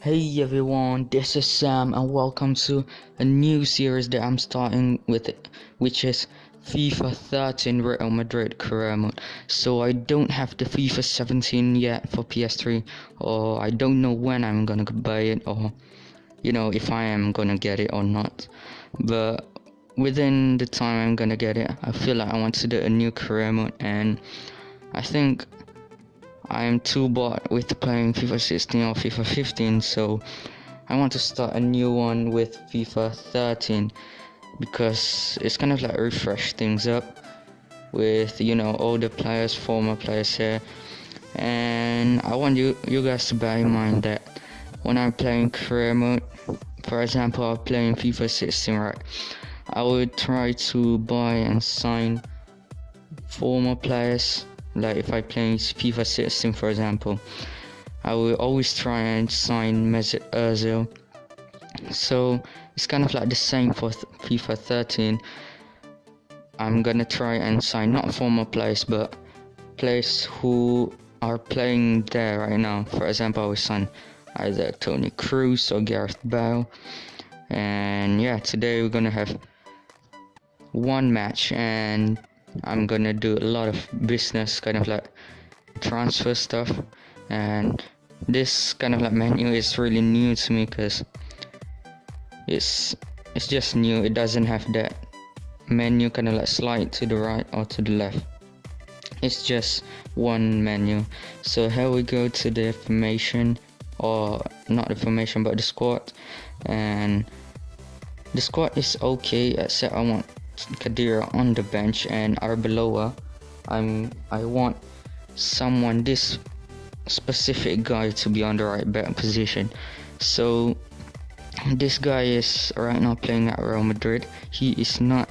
Hey everyone, this is Sam and welcome to a new series that I'm starting with, which is FIFA 13 Real Madrid career mode. So I don't have the FIFA 17 yet for PS3, or I don't know when I'm gonna buy it, or if I am gonna get it or not. But within the time I'm gonna get it, I feel like I want to do a new career mode, and I think I am too bored with playing FIFA 16 or FIFA 15, so I want to start a new one with FIFA 13 because it's kind of like refresh things up with all the players, former players here, and I want you guys to bear in mind that when I'm playing career mode, for example, I'm playing FIFA 16, right? I would try to buy and sign former players. Like if I play FIFA 16, for example, I will always try and sign Mesut Ozil. So it's kind of like the same for FIFA 13. I'm gonna try and sign not former players, but players who are playing there right now. For example, I will sign either Toni Kroos or Gareth Bale. And yeah, today we're gonna have one match, and I'm gonna do a lot of business, kind of like transfer stuff. And this kind of like menu is really new to me because it's just new. It doesn't have that menu kind of like slide to the right or to the left. It's just one menu. So here we go to the formation, or not the formation but the squad. And the squad is okay, except I want Khedira on the bench and Arbeloa. I want someone, this specific guy, to be on the right back position. So this guy is right now playing at Real Madrid. He is not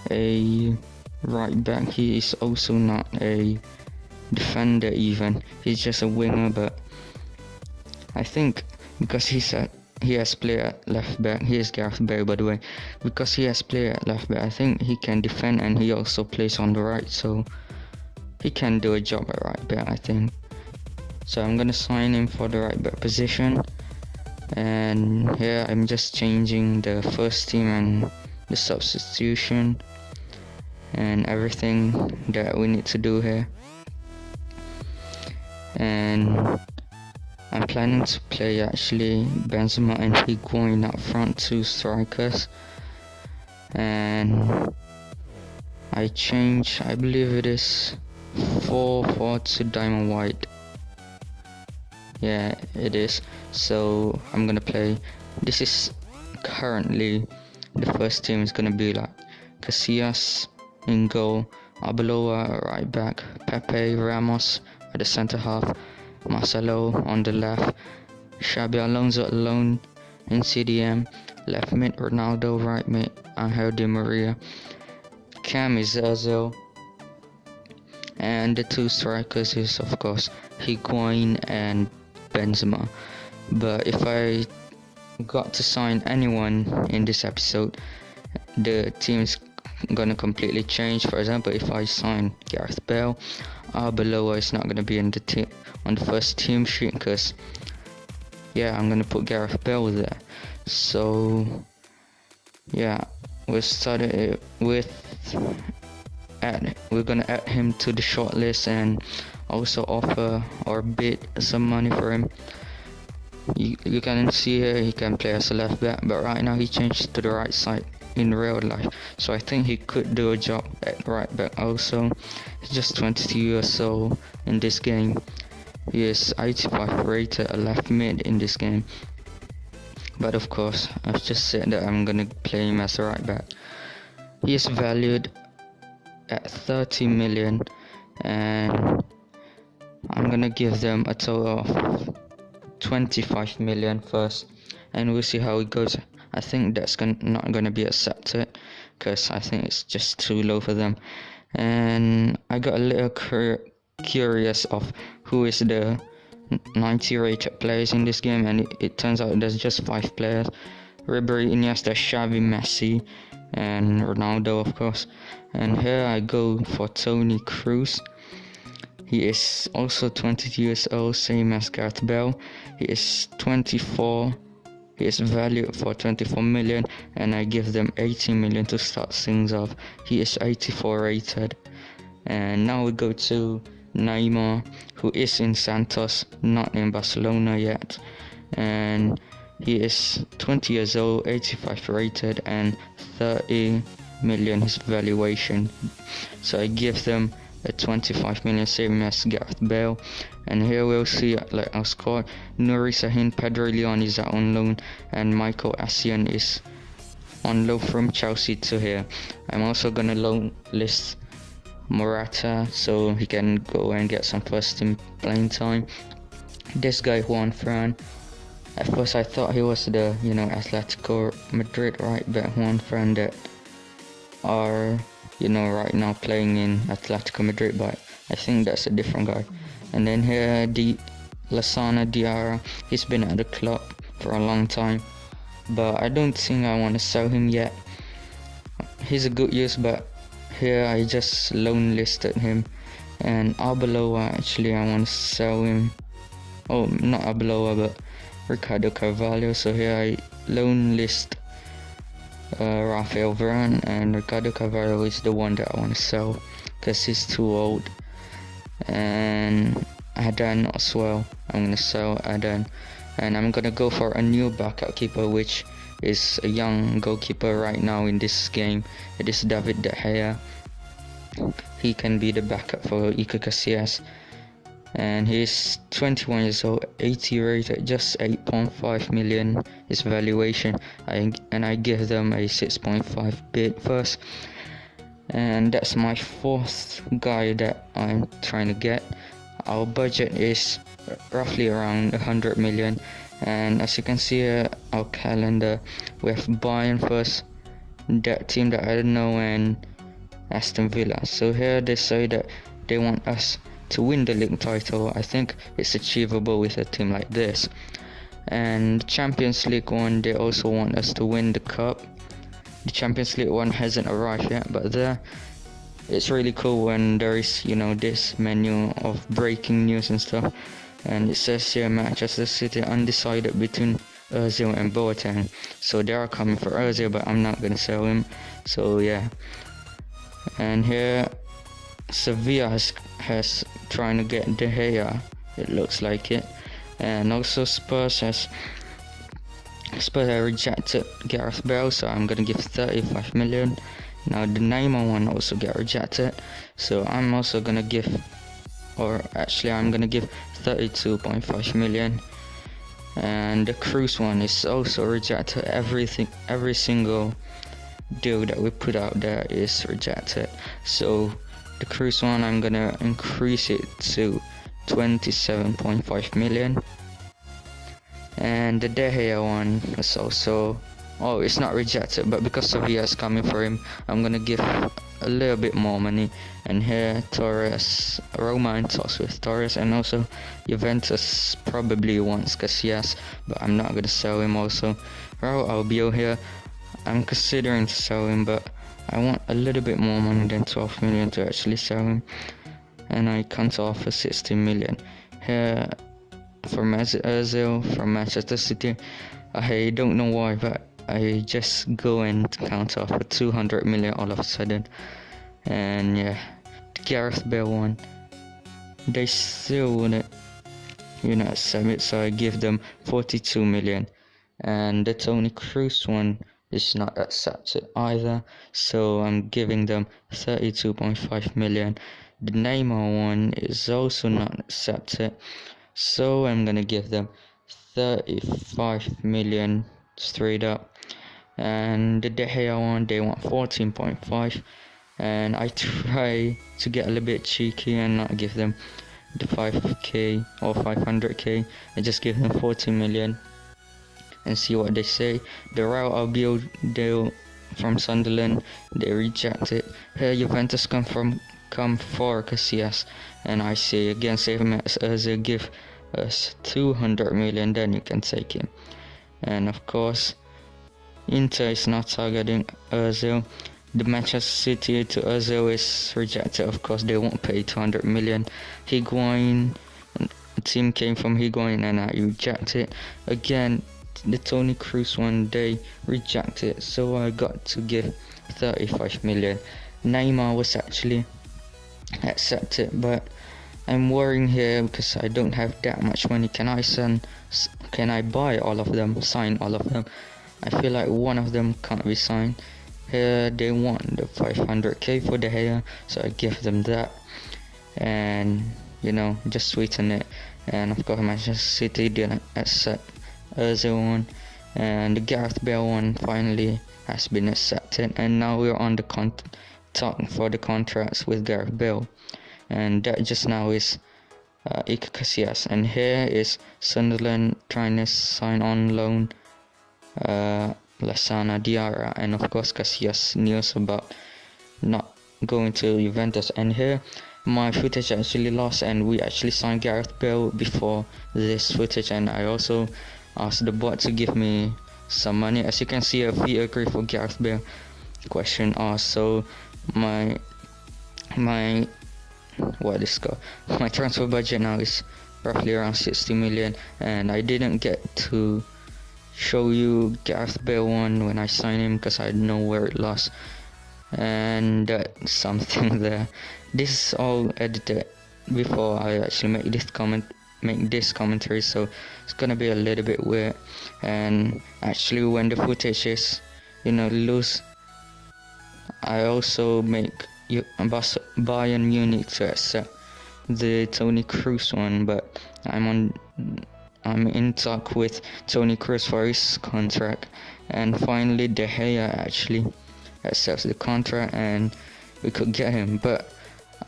a right back. He is also not a defender even. He's just a winger, but I think because he has played at left back. He is Gareth Bale, by the way. Because he has played at left back, I think he can defend, and he also plays on the right, so he can do a job at right back, I think. So I'm gonna sign him for the right back position. And here I'm just changing the first team and the substitution and everything that we need to do here. And I'm planning to play actually Benzema and Higuain up front, two strikers. And I believe it is 4-4 to diamond white. Yeah, it is. So I'm gonna play. This is currently the first team is gonna be like Casillas in goal, Arbeloa right back, Pepe, Ramos at the center half, Marcelo on the left, Xabi Alonso alone in CDM, left mid Ronaldo, right mid Angel Di Maria, Cam is Ozil, and the two strikers is of course Higuain and Benzema. But if I got to sign anyone in this episode, the team's gonna completely change. For example, if I sign Gareth Bale, Arbeloa is not gonna be in the team on the first team sheet because I'm gonna put Gareth Bale there. So we started it with we're gonna add him to the shortlist and also offer or bid some money for him. You can see here he can play as a left back, but right now he changed to the right side in real life, so I think he could do a job at right back also. He's just 22 years old in this game. He is 85 rated, a left mid in this game. But of course, I've just said that I'm gonna play him as a right back. He is valued at 30 million, and I'm gonna give them a total of 25 million first, and we'll see how it goes. I think that's not gonna be accepted because I think it's just too low for them. And I got a little curious of who is the 90 rated players in this game, and it turns out there's just 5 players: Ribery, Iniesta, Xavi, Messi, and Ronaldo, of course. And here I go for Toni Kroos. He is also 22 years old, same as Gareth Bale. He is 24. He is valued for 24 million, and I give them 18 million to start things off. He is 84 rated. And now we go to Neymar, who is in Santos, not in Barcelona yet. And he is 20 years old, 85 rated, and 30 million his valuation. So I give them a 25 million, same as Gareth Bale. And here we'll see like our squad. Nuri Sahin, Pedro Leon is out on loan, and Michael Essien is on loan from Chelsea to here. I'm also gonna loan list Morata so he can go and get some first team playing time. This guy Juan Fran, at first I thought he was the Atletico Madrid right back Juan Fran that are right now playing in Atletico Madrid, but I think that's a different guy. And then here Lassana Diarra, he's been at the club for a long time, but I don't think I want to sell him yet. He's a good use, but here I just loan listed him. And Arbeloa, actually I want to sell him. Oh, not Arbeloa, but Ricardo Carvalho. So here I loan list Rafael Varane, and Ricardo Carvalho is the one that I want to sell because he's too old. And Adan as well, I'm going to sell Adan. And I'm going to go for a new backup keeper, which is a young goalkeeper right now in this game. It is David De Gea. He can be the backup for Iker Casillas. And he's 21 years old, 80 rated, just 8.5 million his valuation. I give them a 6.5 bid first. And that's my fourth guy that I'm trying to get. Our budget is roughly around 100 million. And as you can see here, our calendar, we have Bayern first, that team that I don't know, and Aston Villa. So here they say that they want us to win the league title. I think it's achievable with a team like this. And Champions League one, they also want us to win the cup. The Champions League one hasn't arrived yet, but there it's really cool when there is this menu of breaking news and stuff. And it says here Manchester City undecided between Ozil and Boateng. So they are coming for Ozil, but I'm not gonna sell him. So yeah. And here Sevilla has trying to get De Gea, it looks like it. And also Spurs have rejected Gareth Bale, so I'm gonna give 35 million. Now the Neymar one also got rejected, so I'm also gonna give, I'm gonna give 32.5 million. And the Cruz one is also rejected. Every single deal that we put out there is rejected. So the Cruz one, I'm gonna increase it to 27.5 million. And the De Gea one is also, it's not rejected, but because Sevilla is coming for him, I'm gonna give a little bit more money. And here Torres, Roma in talks with Torres, and also Juventus probably wants Casillas, but I'm not gonna sell him. Also Raul Albiol here, I'm considering to sell him, but I want a little bit more money than 12 million to actually sell him, and I can't offer 16 million. Here for Ozil from Manchester City, I don't know why, but I just go and counter offer 200 million all of a sudden. And yeah, the Gareth Bale one, they still wouldn't accept it, so I give them 42 million. And the Toni Kroos one is not accepted either, so I'm giving them 32.5 million. The Neymar one is also not accepted, so I'm gonna give them 35 million straight up. And the De Gea one, they want 14.5, and I try to get a little bit cheeky and not give them the 5k or 500k. I just give them 14 million and see what they say. The Raul Albiol deal from Sunderland, they reject it. Here Juventus come for Casillas, and I say again, save him as Ozil, give us 200 million, then you can take him. And of course Inter is not targeting Ozil. The Manchester City to Ozil is rejected. Of course, they won't pay 200 million. Higuain, a team came from Higuain and I reject it. Again, the Toni Kroos one, they reject it. So I got to give 35 million. Neymar was actually accepted, but I'm worrying here because I don't have that much money. Can I buy all of them, sign all of them? I feel like one of them can't be signed. Here they want the 500k for the hair, so I give them that, and just sweeten it. And of course Manchester City didn't accept Ozil one, and the Gareth Bale one finally has been accepted, and now we're on the talk for the contracts with Gareth Bale, and that just now is Iker Casillas, and here is Sunderland trying to sign on loan Lassana Diarra, and of course Casillas news about not going to Juventus. And here my footage actually lost, and we actually signed Gareth Bale before this footage, and I also asked the bot to give me some money. As you can see, a fee agreed for Gareth Bale question asked. So my transfer budget now is roughly around 60 million, and I didn't get to show you Gareth Bale one when I signed him because I know where it lost, and that's something there. This is all edited before I actually make this commentary, so it's gonna be a little bit weird. And actually when the footage is loose, I also make Bayern Munich to accept the Toni Kroos one, but I'm in talk with Toni Kroos for his contract, and finally De Gea actually accepts the contract and we could get him. But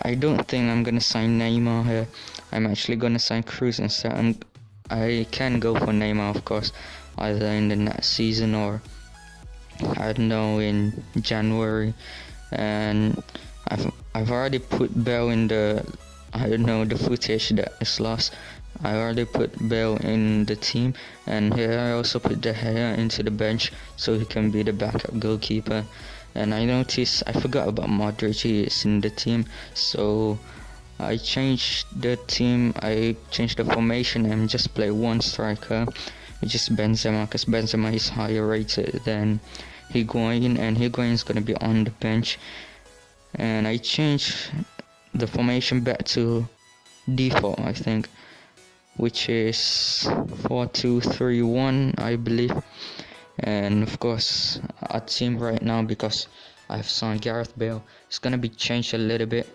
I don't think I'm gonna sign Neymar here. I'm actually gonna sign Kroos instead. I can go for Neymar, of course, either in the next season or I don't know, in January. And I've already put Bale in the footage that is lost. I already put Bale in the team, and here I also put De Gea into the bench so he can be the backup goalkeeper. And I noticed I forgot about Madrid, he is in the team, so I changed the team. I changed the formation and just play one striker, which is Benzema, because Benzema is higher rated than Higuain, and Higuain is gonna be on the bench. And I changed the formation back to default, I think, which is 4-2-3-1, I believe. And of course our team right now, because I've signed Gareth Bale, it's gonna be changed a little bit.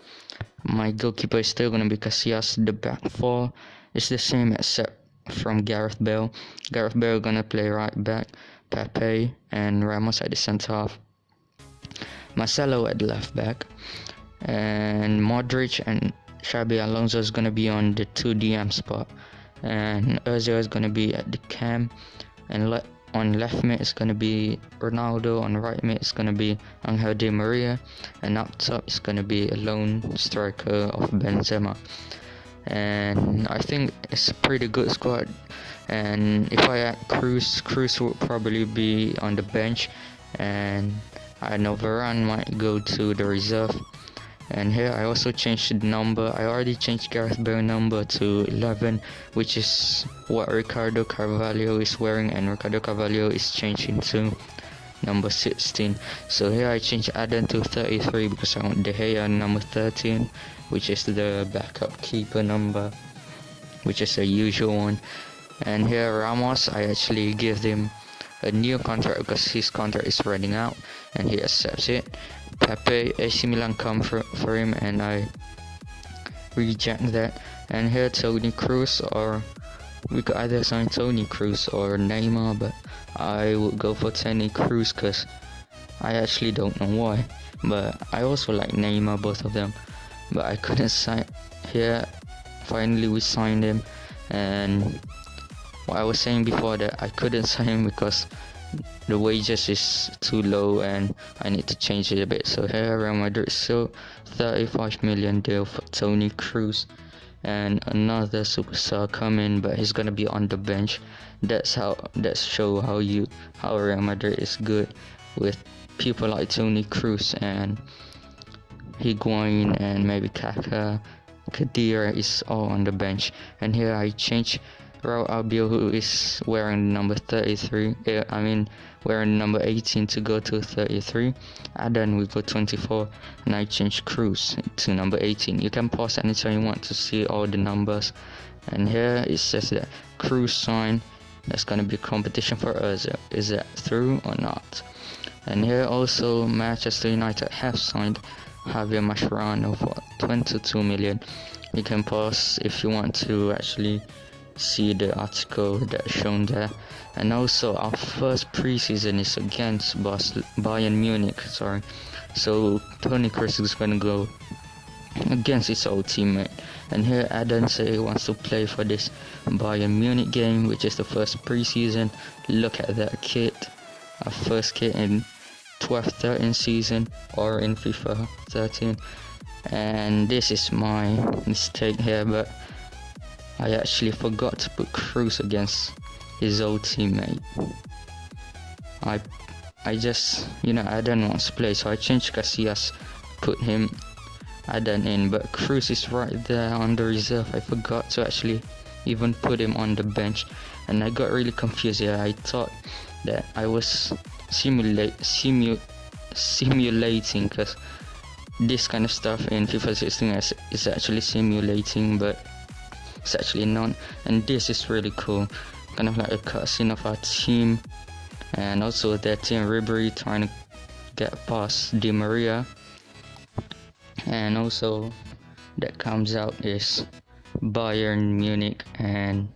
My goalkeeper is still gonna be Casillas. The back four is the same except from Gareth Bale. Gareth Bale gonna play right back, Pepe and Ramos at the centre half, Marcelo at the left back, and Modric and Xabi Alonso is gonna be on the 2 DM spot, and Ozil is gonna be at the cam, and on left mid is gonna be Ronaldo, on right mid is gonna be Angel Di Maria, and up top is gonna be a lone striker of Benzema. And I think it's a pretty good squad. And if I add Kroos will probably be on the bench, and I know Varane might go to the reserve. And here I also changed the number. I already changed Gareth Bale number to 11, which is what Ricardo Carvalho is wearing, and Ricardo Carvalho is changing to number 16. So here I changed Aden to 33 because I want De Gea number 13, which is the backup keeper number, which is the usual one. And here Ramos, I actually give him a new contract because his contract is running out, and he accepts it. Pepe, AC Milan come for him, and I reject that. And here Toni Kroos, or we could either sign Toni Kroos or Neymar, but I would go for Toni Kroos because I actually don't know why, but I also like Neymar, both of them, but I couldn't sign. Here finally we signed him, and what I was saying before, that I couldn't sign him because the wages is too low and I need to change it a bit. So here Real Madrid is still 35 million deal for Toni Kroos, and another superstar coming, but he's gonna be on the bench. That show how Real Madrid is good. with people like Toni Kroos and Higuain and maybe Kaká. Khedira is all on the bench. And here I change Raul Albiol, who is wearing number 33, wearing number 18 to go to 33. And then we go 24 and I change Kroos to number 18. You can pause anytime you want to see all the numbers. And here it says that Kroos signed. There's gonna be competition for us. Is that true or not? And here also Manchester United have signed Javier Mascherano for 22 million. You can pause if you want to actually see the article that's shown there. And also our first preseason is against Bayern Munich, so Toni Kroos is gonna go against his old teammate. And here Adam say he wants to play for this Bayern Munich game, which is the first preseason. Look at that kit, our first kit in 12-13 season or in FIFA 13. And this is my mistake here, but I actually forgot to put Kroos against his old teammate. I just, Adan wants to play, so I changed Casillas, put him Adan in, but Kroos is right there on the reserve. I forgot to actually even put him on the bench, and I got really confused here. I thought that I was simulating, because this kind of stuff in FIFA 16 is actually simulating, but it's actually not. And this is really cool, kind of like a cutscene of our team, and also their team Ribery trying to get past Di Maria. And also that comes out is Bayern Munich and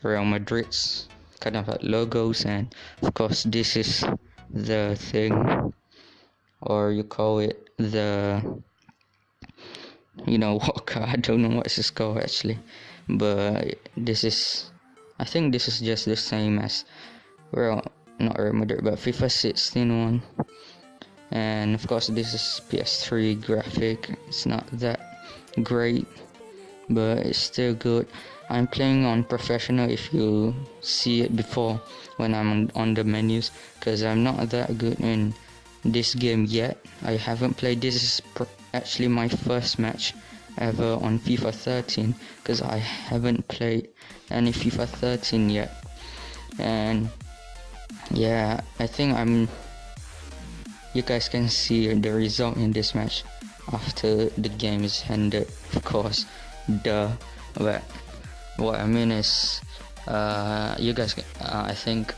Real Madrid's kind of like logos. And of course this is the thing, or you call it the walker. I don't know what it's called actually, but I think this is just the same as not Real Madrid, but FIFA 16 one. And of course this is PS3 graphic. It's not that great, but it's still good. I'm playing on professional, if you see it before when I'm on the menus, because I'm not that good in this game yet. I haven't played. This is actually my first match ever on FIFA 13, because I haven't played any FIFA 13 yet. And yeah, I think you guys can see the result in this match after the game is ended, of course. But what I mean is, you guys, I think,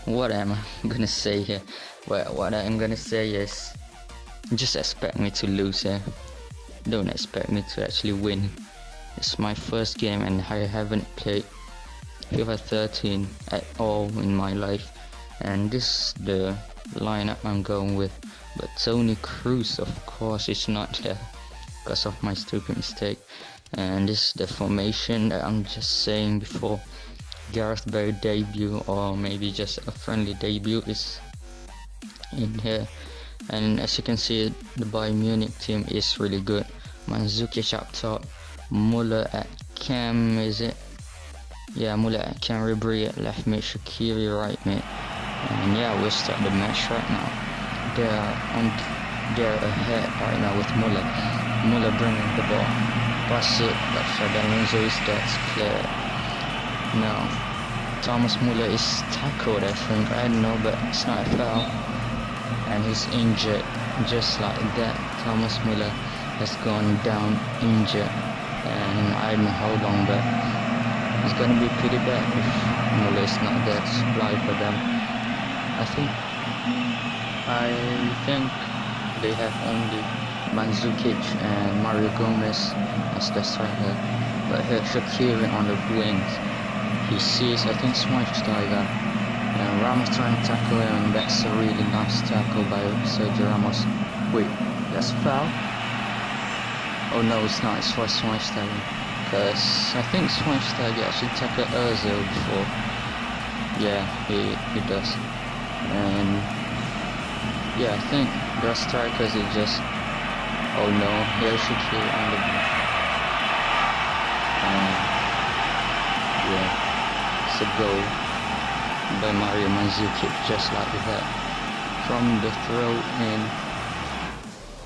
what am I gonna say here? Well, what I'm gonna say is, just expect me to lose here. Don't expect me to actually win. It's my first game and I haven't played FIFA 13 at all in my life. And this is the lineup I'm going with. But Toni Kroos, of course, is not there because of my stupid mistake. And this is the formation that I'm just saying before. Gareth Bale debut, or maybe just a friendly debut, is in here. And as you can see, the Bayern Munich team is really good. Mandzukic up top, Muller at cam, is it? Yeah, Muller at cam, Ribery at left mid, Shaqiri right mid. And yeah, we'll start the match right now. They're ahead right now with Muller. Muller bringing the ball, pass it, but Fernando is that's clear. No, Thomas Muller is tackled, I think. I don't know, but it's not a foul. And he's injured, just like that. Thomas Muller has gone down injured, and I don't know how long, but it's gonna be pretty bad if Muller is not there to supply for them. I think they have only Mandzukic and Mario Gomez as the striker, but here Shaqiri on the wings. He sees, I think, Schweinsteiger, and Ramos trying to tackle him, and that's a really nice tackle by Sergio Ramos. Wait, that's a foul? Oh no, it's not, it's for Schweinsteiger, because I think Schweinsteiger actually tackled Ozil before. Yeah, he does. And yeah, I think their strikers is just, oh no, here Shaqiri on the yeah, it's a goal. by Mario Mandzukic, just like that. From the throw in,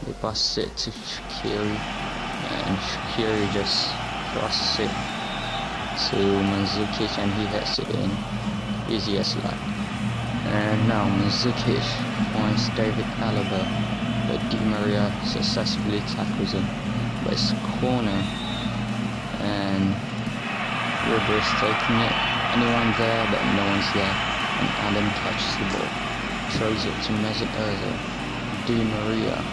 they pass it to Shaqiri, and Shaqiri just crosses it to Mandzukic, and he hits it in. Easy as that. And now Mandzukic finds David Alaba, but Di Maria successfully tackles him. But it's a corner, and Ribery's taking it. Anyone there, but no one's there. And Adam catches the ball, throws it to Mesut Ozil. Di Maria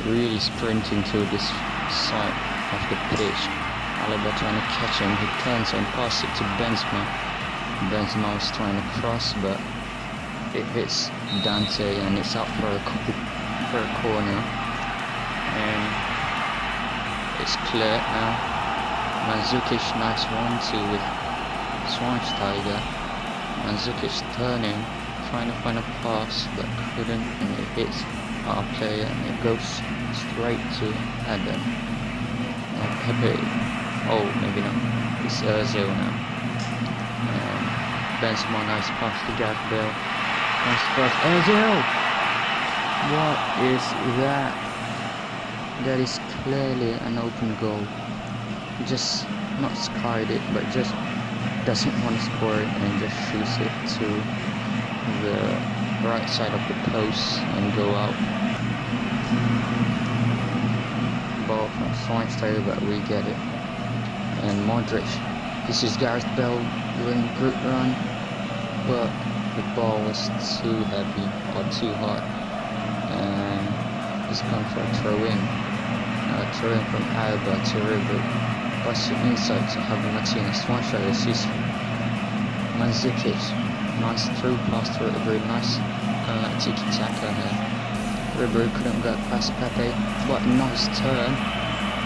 really sprinting to this side of the pitch. Alaba trying to catch him. He turns and passes it to Benzema. Benzema was trying to cross, but it hits Dante, and it's out for a corner. And it's clear now. Mandzukic, nice 1-2 with Schweinsteiger. Mandzukic turning, trying to find a pass, but couldn't, and it hits our player, and it goes straight to Adam. Pepe. Oh, maybe not. It's Ozil now. Benzema, nice pass to Gareth Bale. Nice pass. Ozil! What is that? That is clearly an open goal. Just not skied it, but just doesn't want to score it, and just shoots it to the right side of the post and go out. Ball from Schweinsteiger, but we get it. And Modric, this is Gareth Bale doing a good run, but the ball was too heavy or too hard, and it's gone for a throw in. Throw in from Alba to Ribery. Pass it inside to Javi Martinez. Schweinsteiger sees Mandzukic. Nice through pass to Ribery. Nice kind of like tiki-taka here. Ribery couldn't get past Pepe. What a nice turn.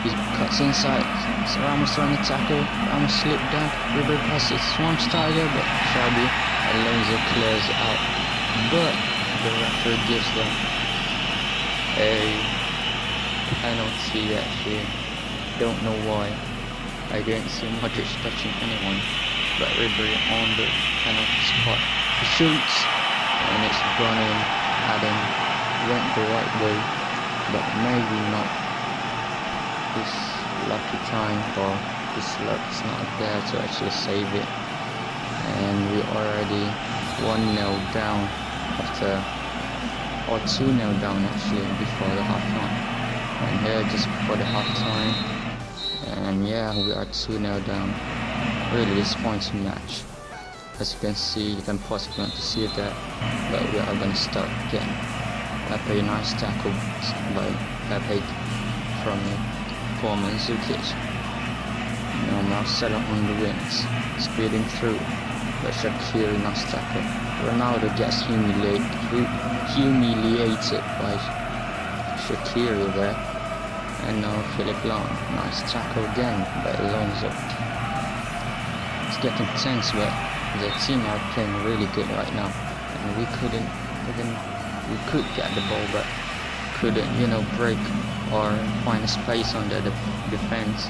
He cuts inside. So Ramos trying to tackle. Ramos slipped down. Ribery passes Schweinsteiger, but Xabi Alonso clears out. But the referee gives them a penalty actually. Don't know why. I didn't see Modric touching anyone, but Ribery on the penalty spot. He shoots, and it's gone in. Adam went the right way, but maybe not this lucky time, or this luck is not there to actually save it. And we already 1-0 down after, or 2-0 down actually before the half time. And here just before the half time, and yeah, we are 2-0 down. Really disappointing match. As you can see, you can possibly not see that, but we are gonna start again. Pepe, nice tackle by Pepe from Mandzukic. Now Marcelo on the wings, speeding through, but Shaqiri, nice tackle. Ronaldo gets humiliated by Shaqiri there. And now Philipp Lahm, nice tackle again by Alonso. It's getting tense, but the team are playing really good right now, and we could get the ball, but couldn't, break or find a space under the defense.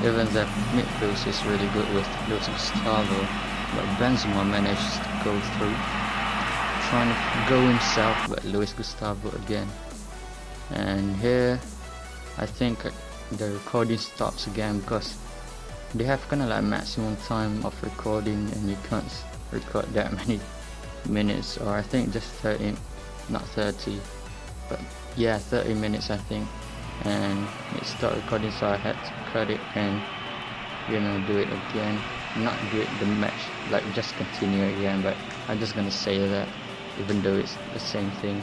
Even the midfield is really good with Luis Gustavo, but Benzema managed to go through, trying to go himself, but Luis Gustavo again. And here I think the recording stops again, because they have kind of like maximum time of recording, and you can't record that many minutes, or I think just 30, not 30, but yeah, 30 minutes I think. And it stopped recording, so I had to cut it and do it again, not do it the match, like just continue again, but I'm just gonna say that even though it's the same thing.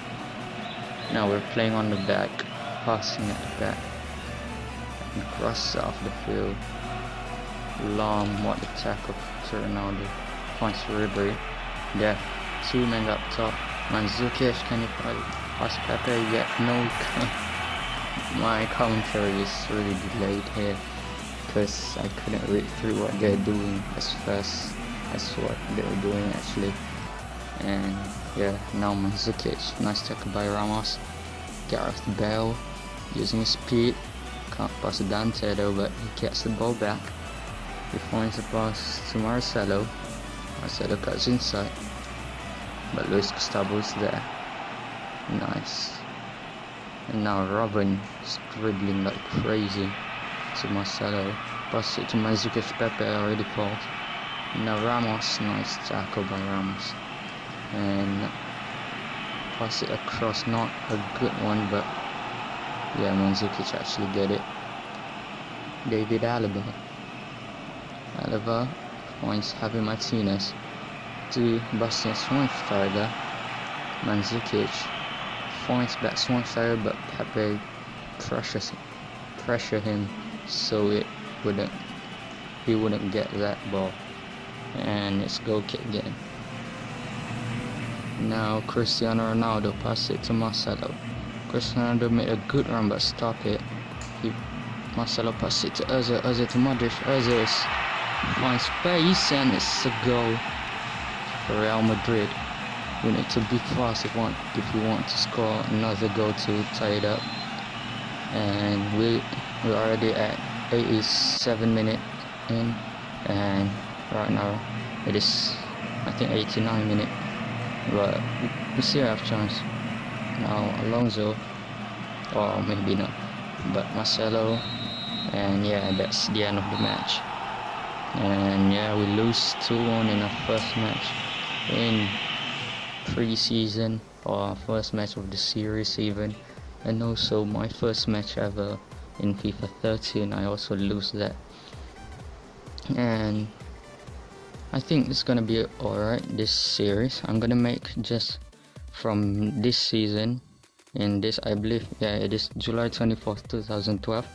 Now we're playing on the back, passing at the back, and cross off the field. Lahm, what the tackle to Ronaldo, points to Ribery. There, 2 men up top. Mandzukic, can he pass Pepe? Yet no. My commentary is really delayed here, because I couldn't read through what they're doing as fast as what they were doing actually. And yeah, now Mandzukic, nice tackle by Ramos. Gareth Bale using his speed, can't pass Dante though, but he gets the ball back. He finds a pass to Marcelo. Marcelo cuts inside, but Luis Gustavo's there. Nice. And now Robin is dribbling like crazy to Marcelo. Pass it to Mandzukic. Pepe already falls. Now Ramos, nice tackle by Ramos. And pass it across, not a good one, but yeah, Mandzukic actually get it. David Alaba. Alaba points Javi Martinez to Bastian Schweinsteiger. Mandzukic points back Schweinsteiger, but Pepe pressure him so he wouldn't get that ball. And it's goal kick again. Now Cristiano Ronaldo pass it to Marcelo. Cristiano Ronaldo made a good run but stop it. Marcelo pass it to Ozil. Ozil to Madrid. Ozil finds space and it's a goal for Real Madrid. We need to be fast if we want to score another goal to tie it up. And we're already at 87 minutes in, and right now it is I think 89 minutes, but we still have chance. Now Alonso, or maybe not, but Marcelo, and yeah, that's the end of the match. And yeah, we lose 2-1 in our first match in pre-season, or our first match of the series even, and also my first match ever in FIFA 13. I also lose that, and I think it's gonna be alright this series. I'm gonna make just from this season, in this, I believe, yeah, it is July 24th 2012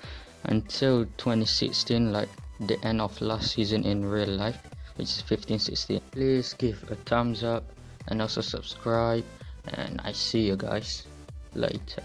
until 2016, like the end of last season in real life, which is 15-16. Please give a thumbs up and also subscribe, and I see you guys later.